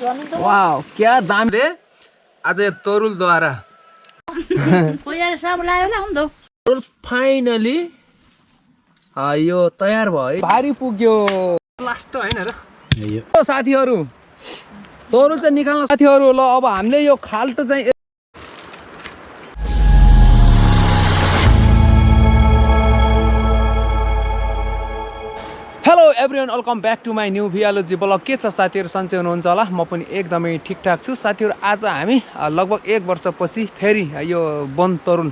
Wow क्या दाम रे आज तरुलद्वारा फाइनली यो तयार भयो भारी पुग्यो लास्ट हैन र साथीहरु तरुल चाहिँ निकाल्न साथीहरु ल अब हामीले यो खाल्टो चाहिँ hello everyone welcome back to my new भियालोजी ब्लग के छ साथीहरु सन्चै हुनुहुन्छ होला म पनि एकदमै ठिकठाक छु साथीहरु आज हामी लगभग 1 वर्षपछि फेरि यो वन तरुल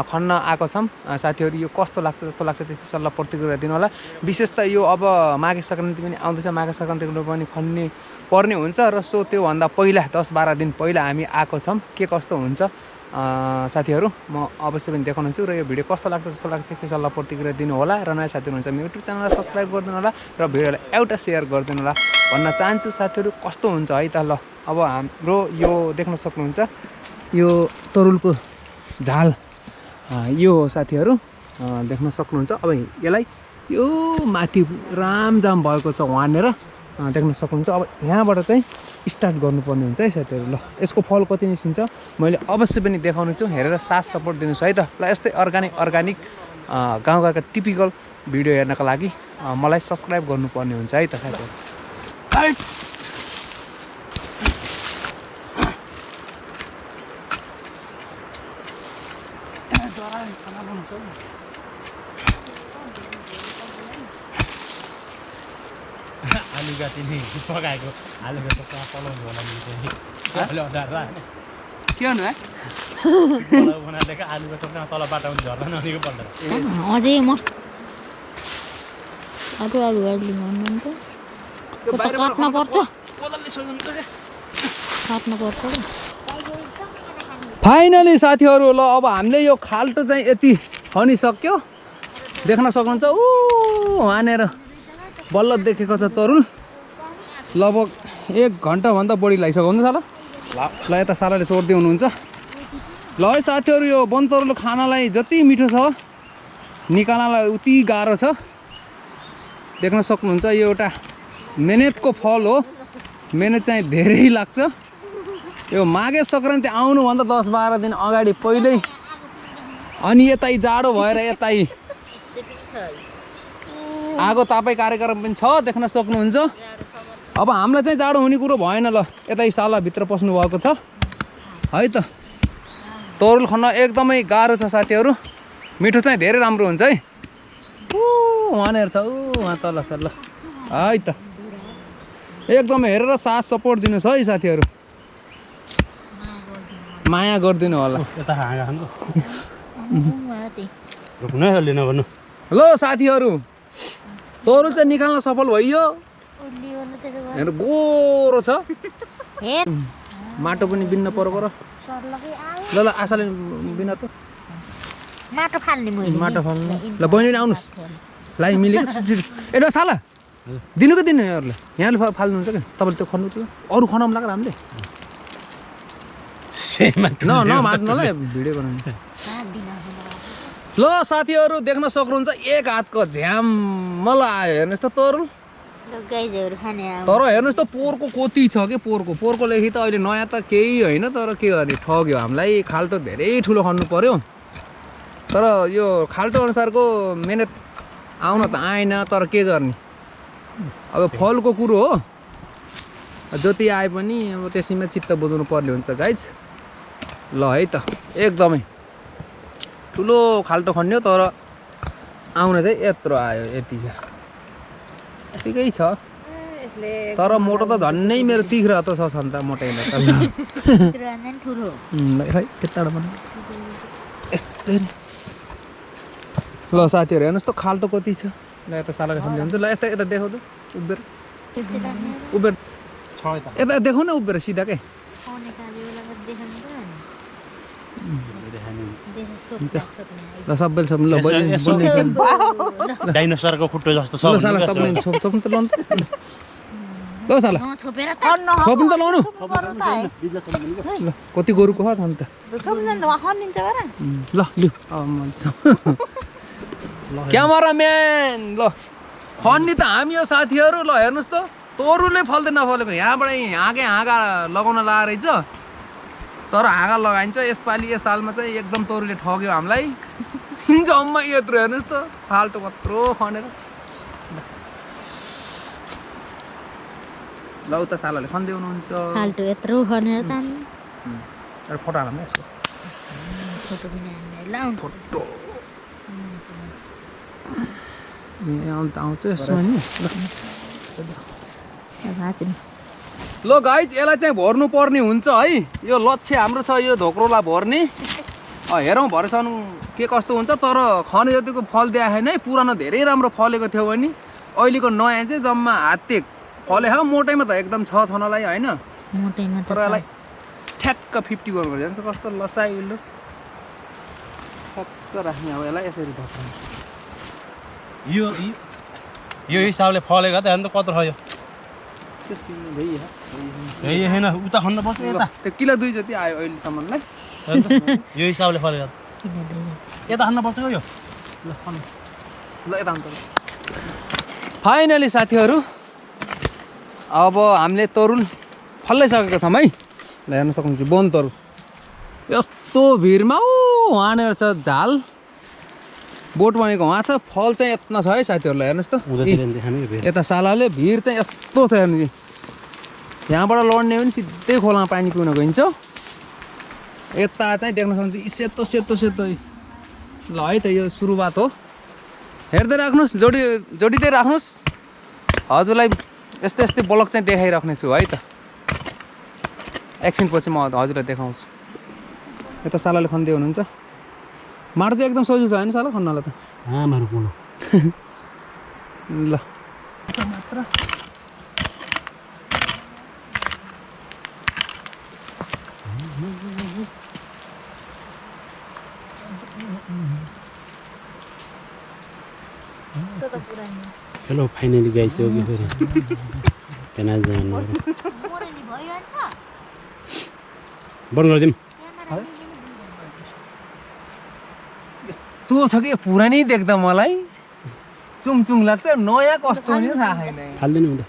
खन्न आएको छौं साथीहरु यो कस्तो लाग्छ जस्तो लाग्छ त्यस्तै सल्लाह प्रतिक्रिया दिनु होला विशेष त यो अब माघे संक्रान्ति पनि आउँदैछ माघे संक्रान्तिको पनि खन्ने पर्ने हुन्छ र सो त्यो भन्दा पहिला 10-12 दिन पहिला हामी आएको छौं के कस्तो हुन्छ साथीहरु म अवश्य पनि देखाउनेछु र यो भिडियो कस्तो लाग्छ जस्तो लाग्छ त्यस्तै सल्लाह प्रतिक्रिया दिनु होला र नयाँ साथीहरु हुन्छ मेरो युट्युब च्यानललाई सब्स्क्राइब गरिदिनु होला र भिडियोलाई एउटा शेयर गरिदिनु होला भन्न चाहन्छु साथीहरु कस्तो हुन्छ है त ल अब हाम्रो यो देख्न सक्नुहुन्छ यो तरुलको झाल यो हो साथीहरु देख्न सक्नुहुन्छ अब यसलाई यो माथि रामजाम भएको छ वहाँनेर देख्न सक्नुहुन्छ अब यहाँबाट चाहिँ स्टार्ट गर्नुपर्ने हुन्छ है साथीहरु ल यसको फल कति निस्किन्छ मैले अवश्य पनि देखाउने छु हेरेर साथ सपोर्ट दिनुस् है त ल यस्तै अर्गानिक गाउँघरका टिपिकल भिडियो हेर्नका लागि मलाई सब्स्क्राइब गर्नुपर्ने हुन्छ है त साथीहरु आलु गातिनी पकाएको आलु गातो पलाउनु होला नि अहिले अदार हैन के गर्नु है पलाउ बनाएको आलु गातो तल बाटाउनु झर्ला नदीको पल्ट अझै मस्त आलु गाड्ली भन्नुहुन्छ यो काट्न पर्छ कोदलले सोइन्छ के काट्न पर्छ फाइनली साथीहरु ल अब हामीले यो खाल्टो चाहिँ यति खनिसक्यो देख्न सक्नुहुन्छ उ वहाँनेर बल्ल देखेको छ तरुल लगभग 1 घण्टा भन्दा बढी लागिसक्यो हुन्छ साला ल यता सालाले सोध्दै हुनुहुन्छ ल है साथीहरु यो वन तरुल खानालाई जति मिठो छ निकाल्नलाई उति गाह्रो छ देख्न सक्नुहुन्छ यो एउटा मेहनतको फल हो मेहनत चाहिँ धेरै लाग्छ यो माघे संक्रान्ति आउनु भन्दा 10-12 दिन अगाडि पहिल्यै अनि यतै जाडो भएर यतै आगो तापाई कार्यक्रम पनि छ देख्न सक्नुहुन्छ अब हामीलाई चाहिँ जाडो हुने कुरो भएन ल यतै साला भित्र पस्नु भएको छ है त तरुल खन्न एकदमै गाह्रो छ साथीहरु मिठो चाहिँ धेरै राम्रो हुन्छ है वहाँनेर छ वहाँ तल छ ल है त एकदमै हेरेर साथ सपोर्ट दिनुस् है साथीहरु माया गरिदिनु होला यता हाँगाको रुक्नु है अलि नभन्नु ल साथीहरु तरुल चाहिँ निकाल्न सफल भइयो हेर्नु गोरो छ माटो पनि बिन्न पर्को र ल ल आशाले बिन त माटो फाल्ने माटो फाल्नु ल बहिनी आउनुस् लाई मिलेको एडा साला दिनुको दिनु यहाँहरुले यहाँले फाल्नुहुन्छ के तपाईले त्यो खन्नु थियो अरु खनाउँ लाग्छ हामीले न माट्नु ल भिडियो बनाउनु ल साथीहरु देख्न सक्नुहुन्छ एक हातको झ्याम मलाई आयो हेर्नुस् त तरुल तर हेर्नुस् त पोरको कति छ के पोरको लेखी त अहिले नयाँ त केही होइन तर के गर्ने ठग्यो हामीलाई खाल्टो धेरै ठुलो खन्नु पर्यो तर यो खाल्टो अनुसारको मेहनत आउन त आएन तर के गर्ने अब फलको कुरो हो जति आए पनि अब त्यसैमा चित्त बुझाउनु पर्ने हुन्छ गाइज ल है त एकदमै ठुलो खाल्टो खन्यो तर आउन चाहिँ यत्रो आयो यतिकै छ तर मोटो त झन्नै मेरो तिख्रा त छ नि त मोटैन त यस्तै ल साथीहरु हेर्नुस् त खाल्टो कति छ ल यता सालाले खन्दै हुन्छ ल यता देखाउ त उब्बेर यता देखाउ न उब्बेर सिधा के ल सबैले सब ल डाइनोसरको खुट्टो जस्तो छ ल साला तपाईले छोप्नु त लौन ल साला छोपेर त छोप्नु त लाउनु ल कति गोरुको छ त ल लिउ क्यामेराम्यान ल खन्नी त हामी हो साथीहरु ल हेर्नुस् त तरुलै फल्दै नफलेको यहाँबाट हाँगे हाँगा लगाउन लाएर रहेछ तर हाँगा लगाइन्छ यसपालि यस सालमा चाहिँ एकदम तरुले ठग्यो हामीलाई जम्मा यत्रो हेर्नुहोस् त फाल्टो कत्रो खनेर ल उता सालाले खन्दै हुनुहुन्छ फाल्टु यत्रो खनेर त एउटा फोटो हालौँ न यसको फोटो पनि हान्ने लाउनु फोटो आउँछ यसमा नि ल गाइज यसलाई चाहिँ भर्नु पर्ने हुन्छ है यो लक्ष्य हाम्रो छ यो धोक्रोलाई भर्ने हेरौँ भरेसम्म के कस्तो हुन्छ तर खने जतिको फल देखाएन है पुरानो धेरै राम्रो फलेको थियो भने अहिलेको नयाँ चाहिँ जम्मा हातेक फले मोटैमा त एकदम छ छनलाई होइन मोटैमा तर यसलाई ठ्याक्क 50 गर्नुपर्छ जान्छ कस्तो लसाइलो ठ्याक्क राख्ने अब यसलाई यसरी ढक्नु यो हिसाबले फलेको त अन्त कत्रो छ यो यही होइन उता खन्न पर्छ यता त्यो किलो 2 जति आयो अहिलेसम्मलाई यो हिसाबले फलेको यता खन्न पर्छ यो ल खन्न ल यता अन्त फाइनली साथीहरू अब हामीले तरुल फल्लाइसकेका छौँ है ल हेर्न सक्नुहुन्छ वन तरुल यस्तो भिरमा वहाँनिर छ झाल बोट बनेको वहाँ छ फल चाहिँ यत्ना छ है साथीहरूलाई हेर्नुहोस् त यता सालाले भिर चाहिँ यस्तो छ हेर्नु यहाँबाट लड्ने पनि सिधै खोलामा पानी पिउन गइन्छ यता चाहिँ देख्न सक्नुहुन्छ सेतो सेतो सेतो ल है त यो सुरुवात हो हेर्दै राख्नुहोस् जोडिँदै राख्नुहोस् हजुरलाई यस्तै यस्तै ब्लक चाहिँ देखाइराख्नेछु है त एकछिनपछि म हजुरलाई देखाउँछु यता सालाले खन्दै हुनुहुन्छ माटो चाहिँ एकदम सजिलो छ होइन साला खन्नलाई त ल मात्र हेलो फाइनली गाइस हो कि फेरि त्यहाँ जानु बन्द गरिदिउँ यस्तो छ कि पुरानै देख्दा मलाई चुङचुङ लाग्छ नयाँ कस्तो हुने थाहा छैन फाल्दैन हुँदा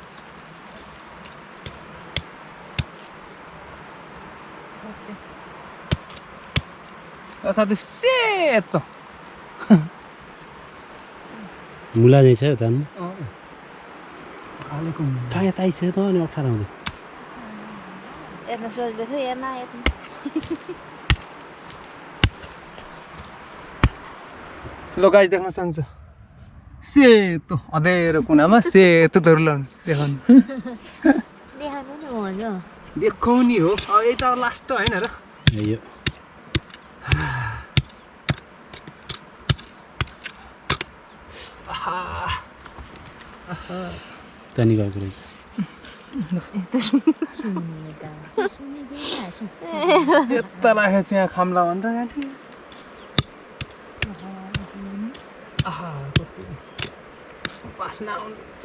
साथी सेतो मुला चाहिँ छ त हालेको ताई छ त अनि 18 आउँदै यता सोच्दै थियो हेर्न ल गाइस देख्न सक्नुहुन्छ सेतो अँधेरो कुनामा सेतो तरुल देखाउनु देखाउनु नि मजा देखाउने हो यही त लास्ट होइन र यो तनी गएको रहेछ यता राखेको छ यहाँ खाम्ला भनेर यहाँ थियो बास्ना आउँछ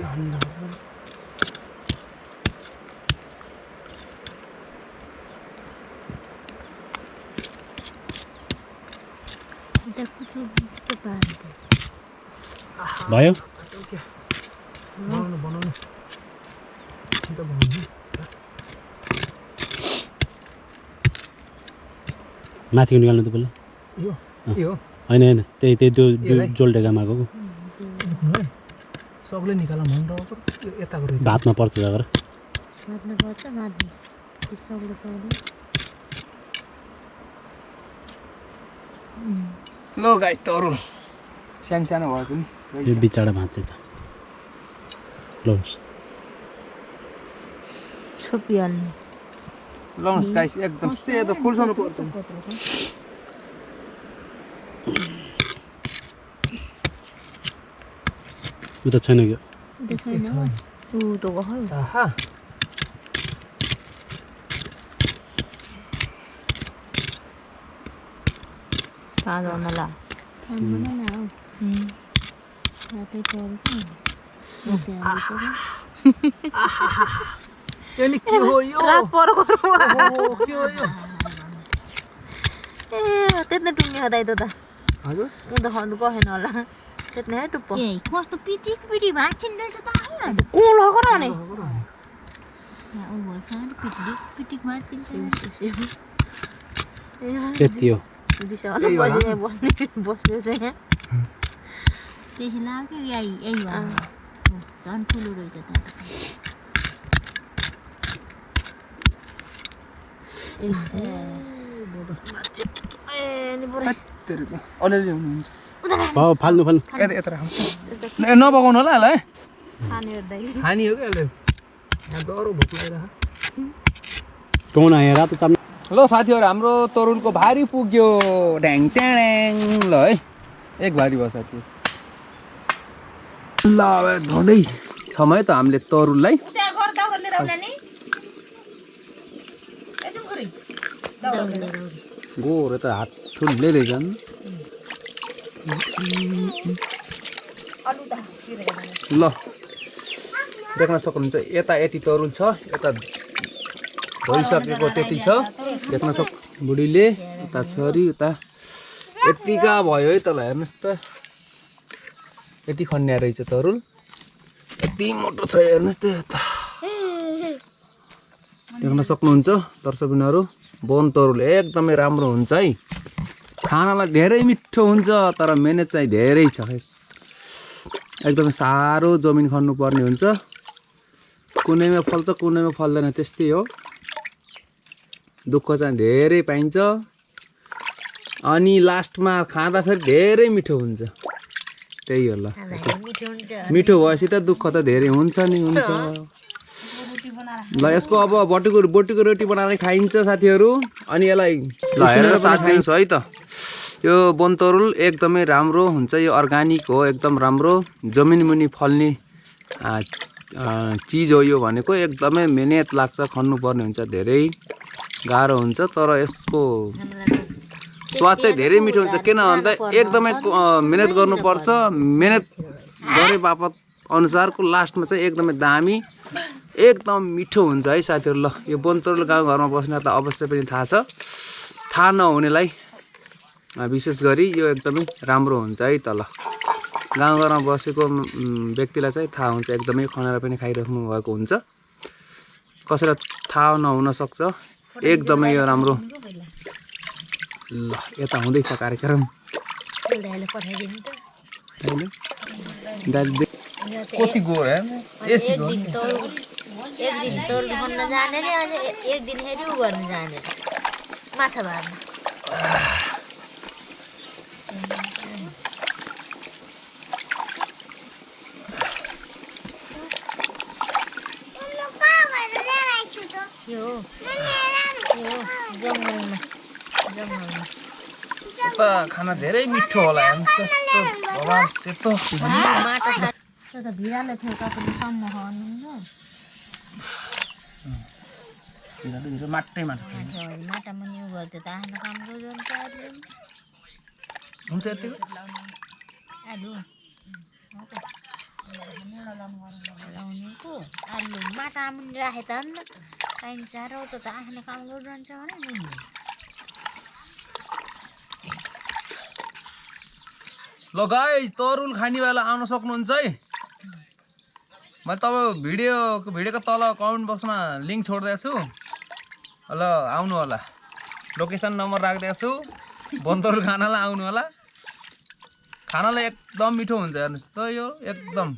भयो बनाउनु माथि निकाल्नु त पहिला यो होइन होइन त्यही त्यो जोल्टेगामा गएको सबले निकाल भनेर यताको रहेछ भातमा पर्छ जगर ल गाई तरुल सानो सानो भयो पनि यो बिचाडा भात चाहिँ छ लौस गाइस एकदम सेतो फुल्साउनु पर्दैन उता छैन क्या आहा Ini kihoyo. Lapor ko Oh, kihoyo. Tetna tummi hada itu ta. हजुर उता खन्नु कहेन होला त्यति नै टुप्पो ए कस्तो पिटी पिटी भात छिन्दैछ त हैन कोलो गराउने त्यति हो बस्ने चाहिँ यहाँ त्यही लाग्यो यही झन् ठुलो रहेछ अलिअलि हुनुहुन्छ फाल्नु यता राख्नु नपकाउनु होला है खानी हो क्या यसले डह्रो भोक लागिरहेको टोन आयो रातो चाम्ने ल साथीहरू हाम्रो तरुलको भारी पुग्यो ढ्याङ ट्याङ ल है एक भारी भयो साथी ल अब धुँदै छौँ है त हामीले तरुललाई गोरो त हात ठुलै रहेछन् ल देख्न सक्नुहुन्छ यता यति तरुल छ यता धोइसकेको त्यति छ देख्न बुढीले उता छोरी उता यतिका भयो है तल हेर्नुहोस् त यति खन्या रहेछ तरुल यति मोटो छ हेर्नुहोस् त यता देख्न सक्नुहुन्छ दर्शकबिनहरू वन तरुल एकदमै राम्रो हुन्छ है खानालाई धेरै मिठो हुन्छ तर मेहनत चाहिँ धेरै छ एकदमै साह्रो जमिन खन्नु पर्ने हुन्छ कुनैमा फल्छ कुनैमा फल्दैन त्यस्तै हो दुःख चाहिँ धेरै पाइन्छ अनि लास्टमा खाँदा फेरि धेरै मिठो हुन्छ त्यही हो ल मिठो भएपछि त दुःख त धेरै हुन्छ नि हुन्छ ल यसको अब बोटीको रोटी बनाएर खाइन्छ साथीहरू अनि यसलाई हेरेर साथ दिन्छ है त यो बनतरुल एकदमै राम्रो हुन्छ यो अर्गानिक हो एकदम राम्रो जमिन मुनि फल्ने चिज हो यो भनेको एकदमै मेहनत लाग्छ खन्नु पर्ने हुन्छ धेरै गाह्रो हुन्छ तर यसको स्वाद चाहिँ धेरै मिठो हुन्छ किन भन्दा एकदमै मेहनत गर्नुपर्छ मेहनत गरे बापत अनुसारको लास्टमा चाहिँ एकदमै दामी एकदम मिठो हुन्छ है साथीहरू ल यो बनतरुल गाउँघरमा बस्ने त अवश्य पनि थाहा छ थाहा नहुनेलाई विशेष गरी यो एकदमै राम्रो हुन्छ है त ल गाउँघरमा बसेको व्यक्तिलाई चाहिँ थाहा हुन्छ एकदमै खनेर पनि खाइराख्नु भएको हुन्छ कसैलाई थाहा नहुन सक्छ एकदमै यो राम्रो ल यता हुँदैछ कार्यक्रम कति गोर एक दिन तरुल खन्न जाने रे एक दिन फेरि उ गर्न जाने माछा मार्न खाना धेरै मिठो होला सेतो भिराले थियो तपाईँले सम्म खानुहुन्छ माटै माटा मुनि उ गर्थ्यो त आफ्नो काम गरिरहन्छ हुन्छ यतिको आलु आलु माटा मुनि राखे त पाइन्छ र त आफ्नो काम गरिरहन्छ भने ल गाइस तरुल खानेवाला आउन सक्नुहुन्छ है मैले तपाईँ भिडियोको तल कमेन्ट बक्समा लिङ्क छोडिदिएको छु ल आउनु होला लोकेसन नम्बर राखिदिएको छु बनतरुल खानालाई आउनु होला खानालाई एकदम मिठो हुन्छ हेर्नुहोस् त यो एकदम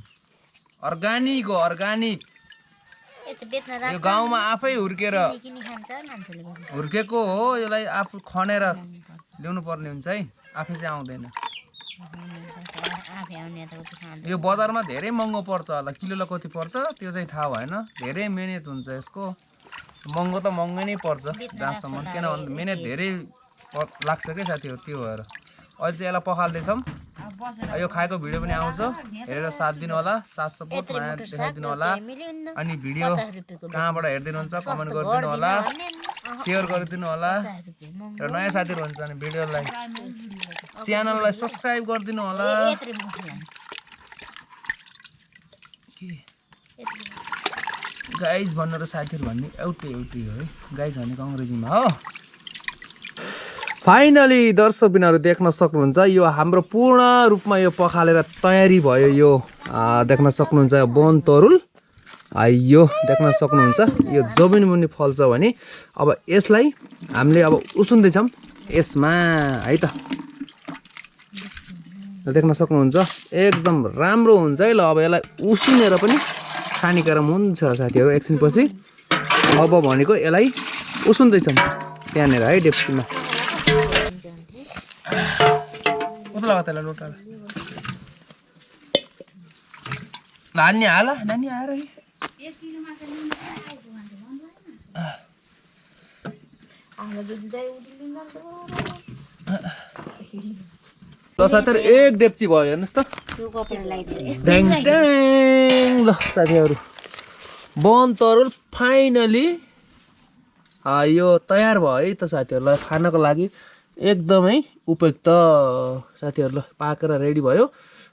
अर्गानिक हो अर्गानिक यो गाउँमा आफै हुर्केको हो यसलाई आफू खनेर ल्याउनु पर्ने हुन्छ है आफै चाहिँ आउँदैन यो बजारमा धेरै महँगो पर्छ होला किलोलाई कति पर्छ त्यो चाहिँ थाहा भएन धेरै मेहनत हुन्छ यसको महँगो त महँगो नै पर्छ जहाँसम्म किनभने मेहनत धेरै लाग्छ क्या साथीहरू त्यो भएर अहिले चाहिँ यसलाई पखाल्दैछौँ यो खाएको भिडियो पनि आउँछ हेरेर साथ दिनु होला साथ सपोर्ट माया देखाइदिनु होला अनि भिडियो कहाँबाट हेरिदिनुहुन्छ कमेन्ट गरिदिनु होला सेयर गरिदिनु होला र नयाँ साथीहरू हुन्छ भने भिडियोलाई च्यानललाई सब्सक्राइब गरिदिनु होला गाइज भनेर साथीहरू भन्ने एउटै हो है गाइज भनेको अङ्ग्रेजीमा हो फाइनली दर्शकबिनहरू देख्न सक्नुहुन्छ यो हाम्रो पूर्ण रूपमा यो पखालेर तयारी भयो यो देख्न सक्नुहुन्छ बनतरुल यो देख्न सक्नुहुन्छ यो जमिन मुनि फल्छ भने अब यसलाई हामीले अब उसिन्दैछौँ यसमा है त देख्न सक्नुहुन्छ एकदम राम्रो हुन्छ है। ल अब यसलाई उसिनेर पनि खाने क्रम हुन्छ साथीहरू एकछिनपछि। अब भनेको यसलाई उसिन्दैछौँ त्यहाँनिर है डेप्चीमा। नानी हाल नानी आएर ल साथीहरू एक डेप्ची भयो हेर्नुहोस् त ड्याङ ड्याङ। ल साथीहरू वन तरुल फाइनली यो तयार भयो है त साथीहरूलाई खानको लागि एकदमै उपयुक्त साथीहरू। ल पाकेर रेडी भयो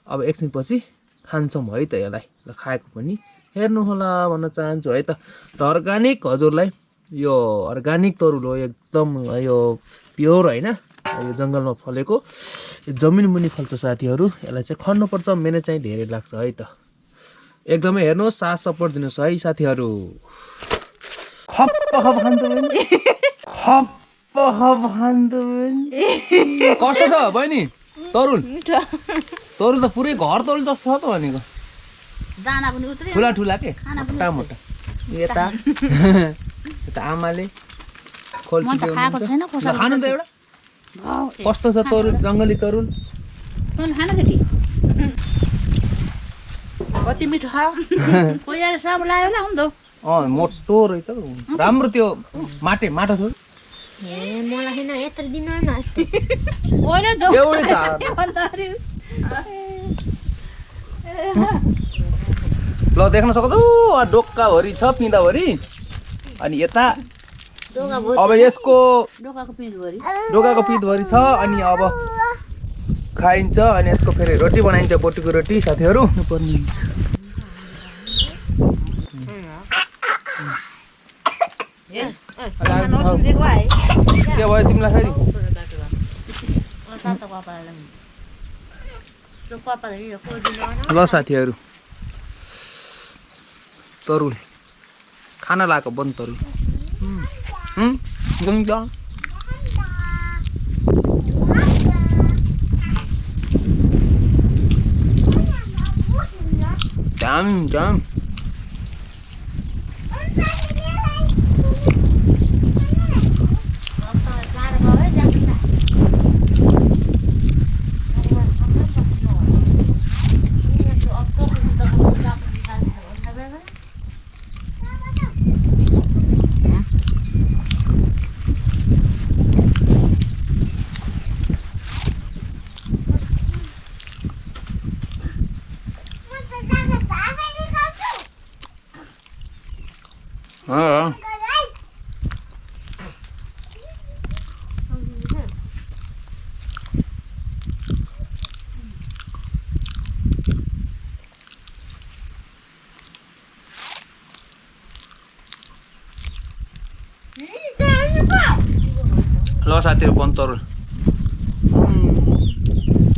अब एकछिनपछि खान्छौँ है त यसलाई। ल खाएको पनि हेर्नु होला भन्न चाहन्छु है त। अर्ग्यानिक हजुरलाई यो अर्ग्यानिक तरुल हो एकदम यो प्योर होइन यो जङ्गलमा फलेको यो जमिन मुनि फल्छ साथीहरू। यसलाई चाहिँ खन्नुपर्छ मेहनत चाहिँ धेरै लाग्छ है त। एकदमै हेर्नुहोस् साथ सपोर्ट दिनुहोस् है साथीहरू। खप्प खप खान्छु खप्प खप खान्छु कस्तो छ बहिनी तरुल? तरुल त पुरै घर तरुल जस्तो छ त भनेको दाना पनि उत्रयो ठुला ठुला के मोटा मोटा। यता यता आमाले खोल्छिदियो खानु त एउटा कस्तो छ तरुल जङ्गली तरुल खान केटी कति मिठो खाऊ कोइले सब लायो होला हुँदो। मोटो रहेछ राम्रो त्यो माटे माटो थियो मलाई हैन यत्र दिन न अस्ति ओले जो ल देख्न सक्छौ डोक्काभरि छ पिँदाभरि अनि यता अब यसको डोकाको पिँधभरि छ अनि अब खाइन्छ अनि यसको फेरि रोटी बनाइन्छ बोटीको रोटी साथीहरू पर्ने हुन्छ। के भयो तिमीलाई फेरि ल साथीहरू तरुल खाना लगाएको बन तरुल जाम जाम ल साथीहरू बन तरुल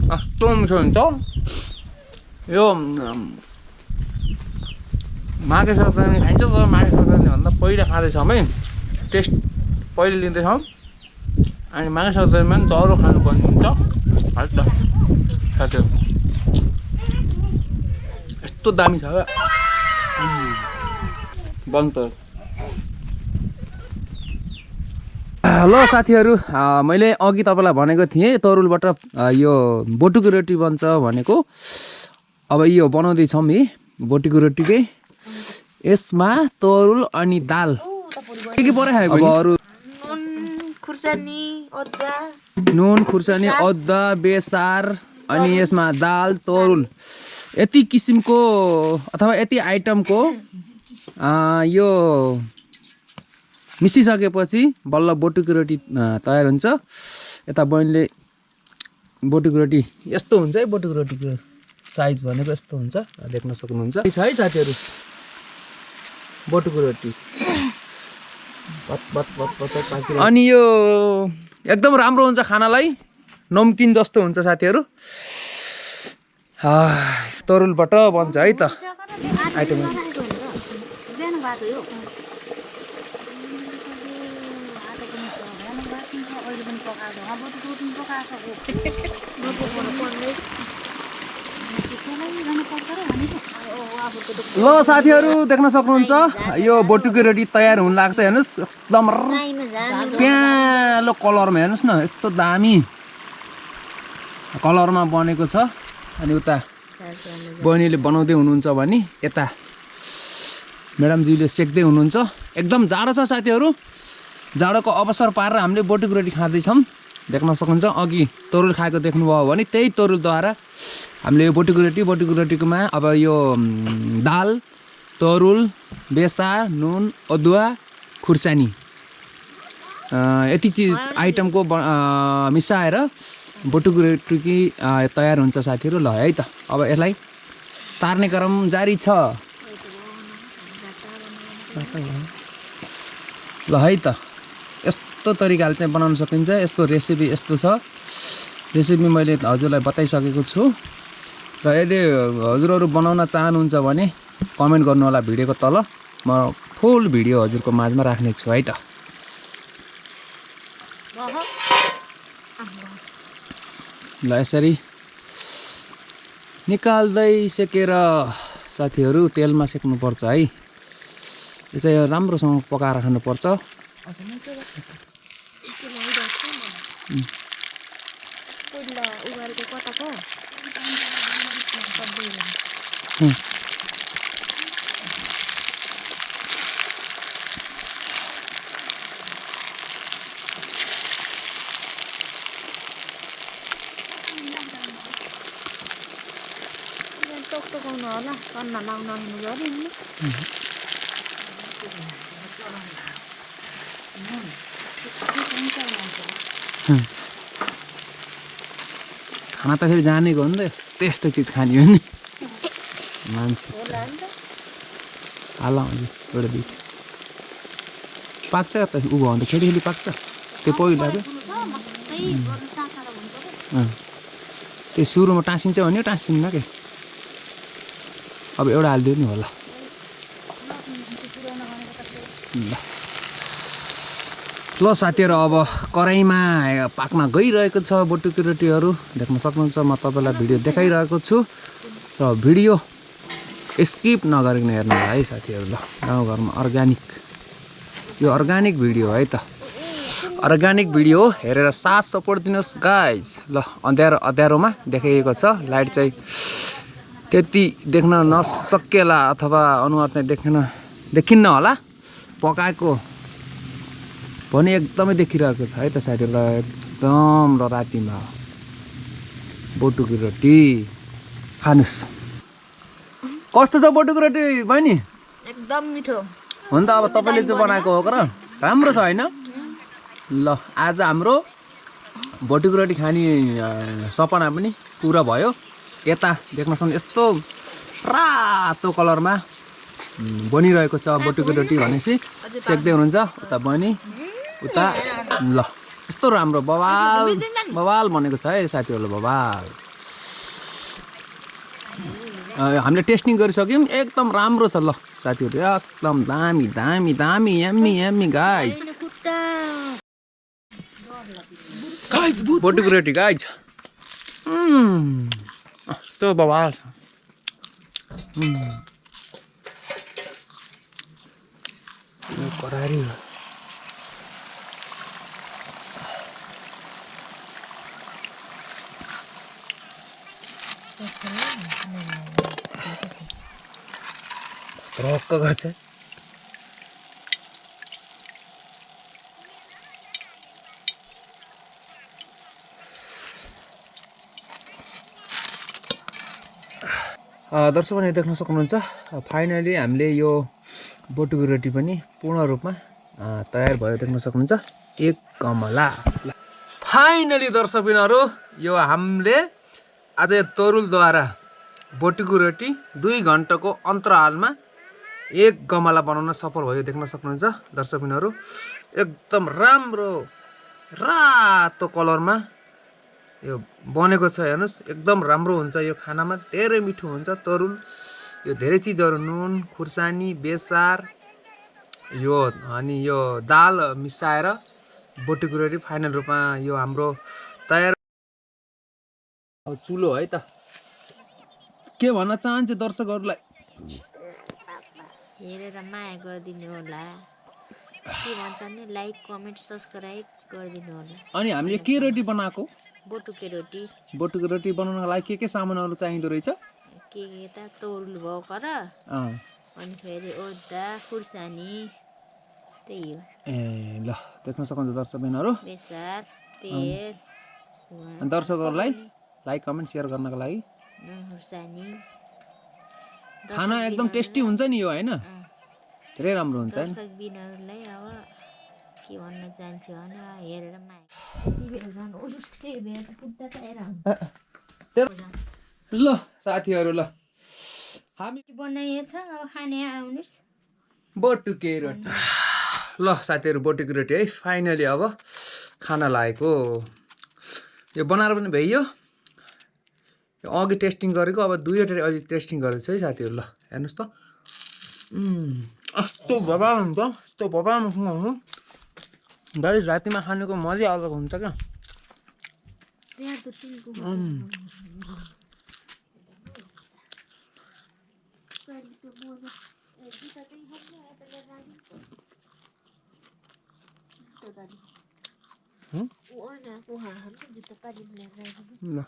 कस्तो मिठो हुन्छ यो माघे सङ्क्रान्ति खाइन्छ तर माघे सङ्क्रान्तिभन्दा पहिला खाँदैछौँ है टेस्ट पहिले लिँदैछौँ अनि माघे सङ्क्रान्तिमा पनि तरुल खानुपर्ने हुन्छ है त साथीहरू यस्तो दामी छ बन तरुल। ल साथीहरू मैले अघि तपाईँलाई भनेको थिएँ तरुलबाट यो बोटुको रोटी बन्छ भनेको अब यो बनाउँदैछौँ है बोटीको रोटीकै यसमा तरुल अनि दाल के परायो अब अरू नुन खुर्सानी अदुवा बेसार अनि यसमा दाल तरुल यति किसिमको अथवा यति आइटमको यो मिसिसकेपछि बल्ल बोटुको रोटी तयार हुन्छ। यता बहिनीले बोटुको रोटी यस्तो हुन्छ है बोटुको रोटीको साइज भनेको यस्तो हुन्छ देख्न सक्नुहुन्छ है साथीहरू बोटुको रोटी अनि यो एकदम राम्रो हुन्छ खानालाई नमकिन जस्तो हुन्छ साथीहरू तरुलबाट बन्छ है त आइटम आएको यो आएको पनि छ भएन बाँकी छ अहिले पनि पकाएको अब त दुध पनि पकाएको ल साथीहरू देख्न सक्नुहुन्छ यो बटुके रोटी तयार हुन लाग्छ हेर्नुहोस् एकदम प्यालो कलरमा हेर्नुहोस् न यस्तो दामी कलरमा बनेको छ अनि उता बहिनीले बनाउँदै हुनुहुन्छ भने यता म्याडमजीले सेक्दै हुनुहुन्छ एकदम जाडो छ साथीहरू जाडोको अवसर पारेर हामीले बटुके रोटी खाँदैछौँ देख्न सक्नुहुन्छ अघि तरुल खाएको देख्नुभयो भने त्यही तरुलद्वारा हामीले यो बटुके रोटीकोमा अब यो दाल तरुल बेसार नुन अदुवा खुर्सानी यति चिज आइटमको मिसाएर बटुके रोटी तयार हुन्छ साथीहरू ल है त अब यसलाई तार्ने क्रम जारी छ ल है त यस्तो तरिकाले चाहिँ बनाउन सकिन्छ यसको रेसिपी यस्तो छ रेसिपी मैले हजुरलाई बताइसकेको छु र यदि हजुरहरू बनाउन चाहनुहुन्छ भने कमेन्ट गर्नु होला भिडियोको तल म फुल भिडियो हजुरको माझमा राख्ने छु है त ल यसरी निकाल्दै सेकेर साथीहरू तेलमा सेक्नुपर्छ है यो चाहिँ राम्रोसँग पकाएर खानुपर्छ खाना त फेरि जानेको हो नि त त्यस्तो चिज खाने हो नि मान्छे हाल हजुर एउटा दुइटा पाक्छ त उ भयो भने त फेरि पाक्छ त्यो पहिला त्यो सुरुमा टाँसिन्छ भने टाँसिन्न के अब एउटा हालिदियो नि होला ल साथीहरू अब कराईमा पाक्न गइरहेको छ बटुके रोटीहरू देख्न सक्नुहुन्छ म तपाईँलाई भिडियो देखाइरहेको छु र भिडियो स्किप नगरिकन हेर्नु होला है साथीहरू ल गाउँघरमा अर्ग्यानिक यो अर्ग्यानिक भिडियो है त अर्ग्यानिक भिडियो हेरेर साथ सपोर्ट दिनुहोस् गाइज ल अँध्यारोमा देखाइएको छ लाइट चाहिँ त्यति देख्न नसकेला अथवा अनुहार चाहिँ देखिन्न होला पकाएको भने एकदमै देखिरहेको छ है त साथीहरूलाई एकदम र रातिमा बटुके रोटी खानुस् कस्तो छ बटुके रोटी बहिनी एकदम मिठो हो नि त अब तपाईँले चाहिँ बनाएको हो र राम्रो छ होइन ल आज हाम्रो बटुके रोटी खाने सपना पनि पुरा भयो यता देख्न सक्नु यस्तो रातो कलरमा बनिरहेको छ बटुके रोटी भनेपछि सेक्दै हुनुहुन्छ उता बहिनी उता ल यस्तो राम्रो बवाल बनेको छ है साथीहरूले बवाल हामीले टेस्टिङ गरिसक्यौँ एकदम राम्रो छ ल साथीहरू एकदम दामी दामी दामी यम्मी यम्मी गाइज बटुके रोटी गाइज यस्तो बवाल छ करारी रक्क गर्छ दर्शकहरूले देख्न सक्नुहुन्छ फाइनली हामीले यो बटुके रोटी पनि पूर्ण रूपमा तयार भयो देख्न सक्नुहुन्छ एक गमला फाइनली दर्शकबिनहरू यो हामीले आज तरुलद्वारा बटुके रोटी 2 घण्टाको अन्तरालमा एक गमला बनाउन सफल भयो देख्न सक्नुहुन्छ दर्शकबिनहरू एकदम राम्रो रातो कलरमा यो बनेको छ हेर्नुस् एकदम राम्रो हुन्छ यो खानामा धेरै मिठो हुन्छ तरुल यो धेरै चिजहरू नुन खुर्सानी बेसार यो अनि यो दाल मिसाएर बोटीको रोटी फाइनल रूपमा यो हाम्रो तयार। अब चुलो है त के भन्न चाहन्छु दर्शकहरूलाई? हेरेर माया गरिदिनु होला, के भन्छन् नि, लाइक कमेन्ट सब्सक्राइब गरिदिनु होला। अनि हामीले के रोटी बनाएको? बोटुके रोटी। बोटुको रोटी बनाउनको लागि के सामानहरू चाहिँदो रहेछ? के त तौल भयो कर, अनि फेरि ओद्दा खुर्सानी, त्यही हो। ए ल देख्न सक्नुहुन्छ दर्शक बहिनीहरू। बेसार, तेल, दर्शकहरूलाई लाइक कमेन्ट सेयर गर्नको लागि। खुर्सानी। खाना एकदम टेस्टी हुन्छ नि यो होइन, धेरै राम्रो हुन्छ नि। दर्शक बिनहरूलाई अब के भन्न चाहन्छु भने हेरेर माया। ल साथीहरू ल हामी बनाइएछ, अब खाने आउनुहोस्। बोटुके रोटी ल साथीहरू बोटुके रोटी है फाइनली अब खाना लागेको। यो बनाएर पनि भ्याइयो। यो अघि टेस्टिङ गरेको, अब दुईवटा अझै टेस्टिङ गर्दैछु है साथीहरू। ल हेर्नुहोस् त, यस्तो भबाल हुन्छ, यस्तो भबाल गाइस। रातिमा खानेको मजै अलग हुन्छ क्या। ल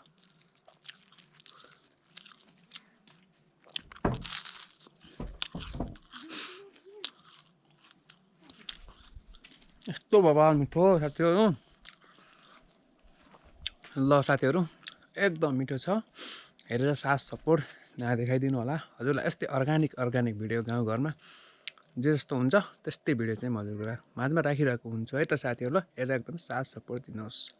यस्तो भबाल मिठो साथीहरू। ल साथीहरू एकदम मिठो छ, हेरेर साथ सपोर्ट देखाइदिनु होला हजुरलाई। यस्तै अर्ग्यानिक भिडियो गाउँघरमा जे जस्तो हुन्छ त्यस्तै भिडियो चाहिँ म हजुरको माझमा राखिरहेको हुन्छु है त साथीहरू। ल हेरेर एकदम साथ सपोर्ट दिनुहोस्।